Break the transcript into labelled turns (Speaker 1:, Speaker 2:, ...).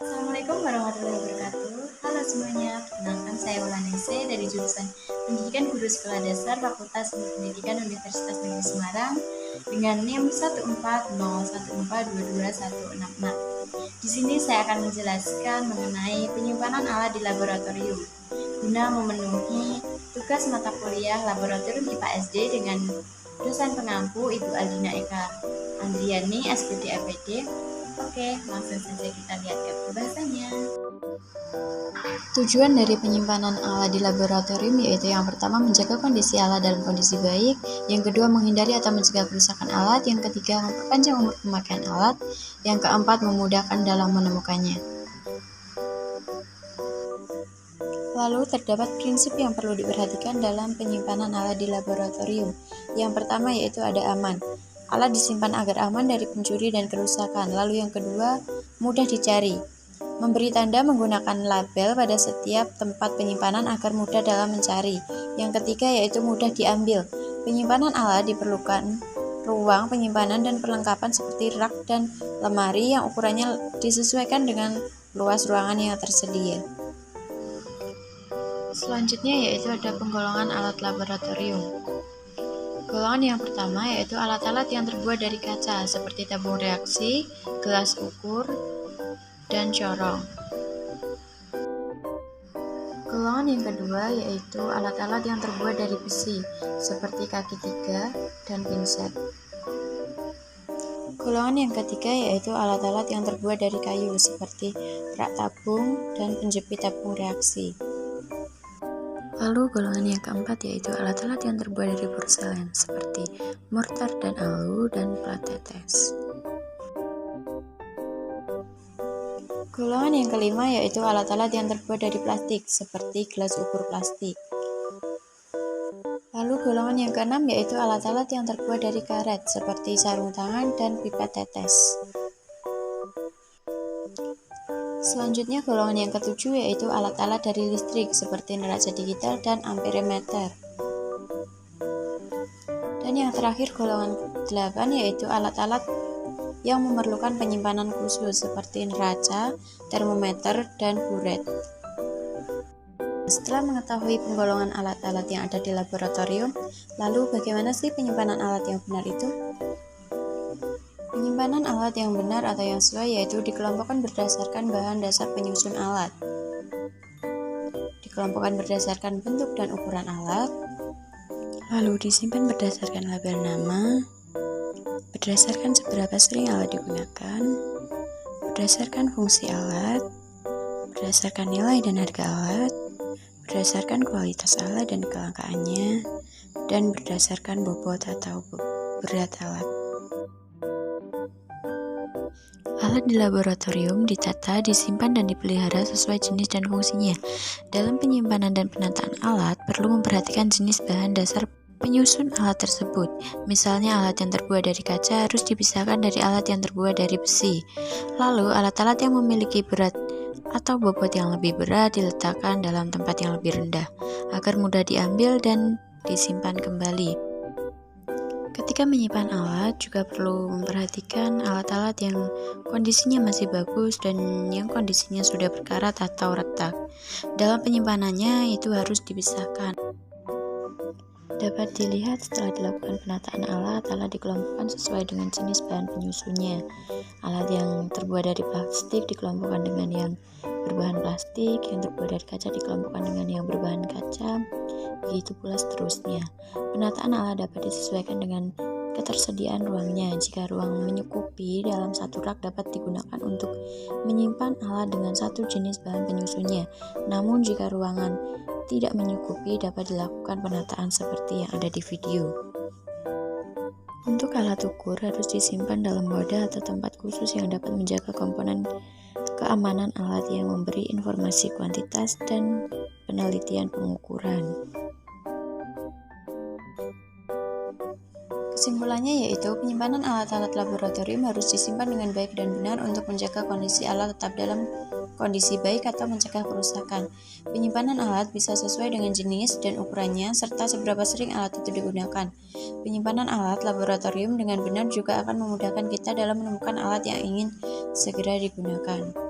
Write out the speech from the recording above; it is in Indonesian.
Speaker 1: Assalamualaikum warahmatullahi wabarakatuh. Halo semuanya, perkenalkan saya Wulanese dari jurusan Pendidikan Guru Sekolah Dasar Fakultas Ilmu Pendidikan Universitas Negeri Semarang dengan NIM 140142216. Di sini saya akan menjelaskan mengenai penyimpanan alat di laboratorium guna memenuhi tugas mata kuliah Laboratorium IPA SD dengan dosen pengampu Ibu Aldina Eka Andriani, SPD APD. Oke, langsung saja kita lihat ke pembahasannya. Tujuan dari penyimpanan alat di laboratorium yaitu yang pertama menjaga kondisi alat dalam kondisi baik, yang kedua menghindari atau mencegah kerusakan alat, yang ketiga memperpanjang umur pemakaian alat, yang keempat memudahkan dalam menemukannya. Lalu terdapat prinsip yang perlu diperhatikan dalam penyimpanan alat di laboratorium. Yang pertama yaitu ada aman. Alat disimpan agar aman dari pencuri dan kerusakan. Lalu yang kedua, mudah dicari. Memberi tanda menggunakan label pada setiap tempat penyimpanan agar mudah dalam mencari. Yang ketiga yaitu mudah diambil. Penyimpanan alat diperlukan ruang penyimpanan dan perlengkapan seperti rak dan lemari yang ukurannya disesuaikan dengan luas ruangan yang tersedia. Selanjutnya yaitu ada penggolongan alat laboratorium. Golongan yang pertama yaitu alat-alat yang terbuat dari kaca seperti tabung reaksi, gelas ukur, dan corong. Golongan yang kedua yaitu alat-alat yang terbuat dari besi seperti kaki tiga dan pinset. Golongan yang ketiga yaitu alat-alat yang terbuat dari kayu seperti rak tabung dan penjepit tabung reaksi. Lalu golongan yang keempat yaitu alat-alat yang terbuat dari porselen seperti mortar dan alu dan plat tetes. Golongan yang kelima yaitu alat-alat yang terbuat dari plastik seperti gelas ukur plastik. Lalu golongan yang keenam yaitu alat-alat yang terbuat dari karet seperti sarung tangan dan pipet tetes. Selanjutnya golongan yang ketujuh yaitu alat-alat dari listrik seperti neraca digital dan amperemeter. Dan yang terakhir golongan ke-8 yaitu alat-alat yang memerlukan penyimpanan khusus seperti neraca, termometer, dan buret. Setelah mengetahui penggolongan alat-alat yang ada di laboratorium, lalu bagaimana sih penyimpanan alat yang benar itu? Penyimpanan alat yang benar atau yang sesuai yaitu dikelompokkan berdasarkan bahan dasar penyusun alat. Dikelompokkan berdasarkan bentuk dan ukuran alat, lalu disimpan berdasarkan label nama, berdasarkan seberapa sering alat digunakan, berdasarkan fungsi alat, berdasarkan nilai dan harga alat, berdasarkan kualitas alat dan kelangkaannya, dan berdasarkan bobot atau berat alat. Alat di laboratorium ditata, disimpan, dan dipelihara sesuai jenis dan fungsinya. Dalam penyimpanan dan penataan alat, perlu memperhatikan jenis bahan dasar penyusun alat tersebut. Misalnya alat yang terbuat dari kaca harus dipisahkan dari alat yang terbuat dari besi. Lalu, alat-alat yang memiliki berat atau bobot yang lebih berat diletakkan dalam tempat yang lebih rendah, agar mudah diambil dan disimpan kembali. Ketika menyimpan alat, juga perlu memperhatikan alat-alat yang kondisinya masih bagus dan yang kondisinya sudah berkarat atau retak. Dalam penyimpanannya, itu harus dipisahkan. Dapat dilihat setelah dilakukan penataan alat dikelompokkan sesuai dengan jenis bahan penyusunnya. Alat yang terbuat dari plastik dikelompokkan dengan yang berbahan plastik, yang terbuat dari kaca dikelompokkan dengan yang berbahan kaca, begitu pula seterusnya. Penataan alat dapat disesuaikan dengan ketersediaan ruangnya. Jika ruang mencukupi, dalam satu rak dapat digunakan untuk menyimpan alat dengan satu jenis bahan penyusunnya. Namun jika ruangan tidak mencukupi, dapat dilakukan penataan seperti yang ada di video. Untuk alat ukur harus disimpan dalam wadah atau tempat khusus yang dapat menjaga komponen keamanan alat yang memberi informasi kuantitas dan penelitian pengukuran. Kesimpulannya yaitu penyimpanan alat-alat laboratorium harus disimpan dengan baik dan benar untuk menjaga kondisi alat tetap dalam kondisi baik atau mencegah kerusakan. Penyimpanan alat bisa sesuai dengan jenis dan ukurannya serta seberapa sering alat itu digunakan. Penyimpanan alat laboratorium dengan benar juga akan memudahkan kita dalam menemukan alat yang ingin segera digunakan.